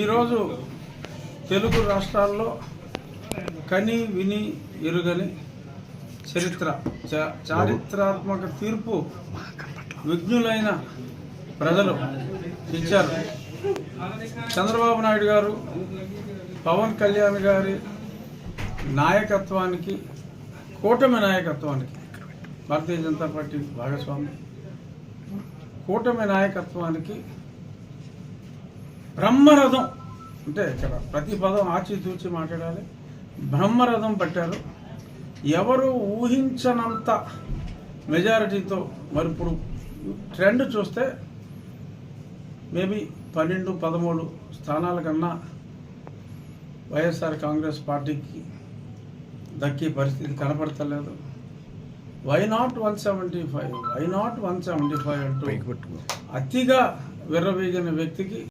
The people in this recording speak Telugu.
ఈరోజు తెలుగు రాష్ట్రాల్లో కని విని ఎరుగని చారిత్రాత్మక తీర్పు విజ్ఞులైన ప్రజలు ఇచ్చారు. చంద్రబాబు నాయుడు గారు, పవన్ కళ్యాణ్ గారి నాయకత్వానికి, కూటమి నాయకత్వానికి, భారతీయ జనతా పార్టీ భాగస్వామి కూటమి నాయకత్వానికి బ్రహ్మరథం, అంటే ఇక్కడ ప్రతి పదం ఆచితూచి మాట్లాడాలి, బ్రహ్మరథం పట్టారు. ఎవరు ఊహించనంత మెజారిటీతో, మరి ఇప్పుడు ట్రెండ్ చూస్తే మేబీ 12-13 స్థానాల కన్నా వైఎస్ఆర్ కాంగ్రెస్ పార్టీకి దక్కే పరిస్థితి కనపడతలేదు. వై నాట్ 175 అంటూ అతిగా విర్రవీగిన వ్యక్తికి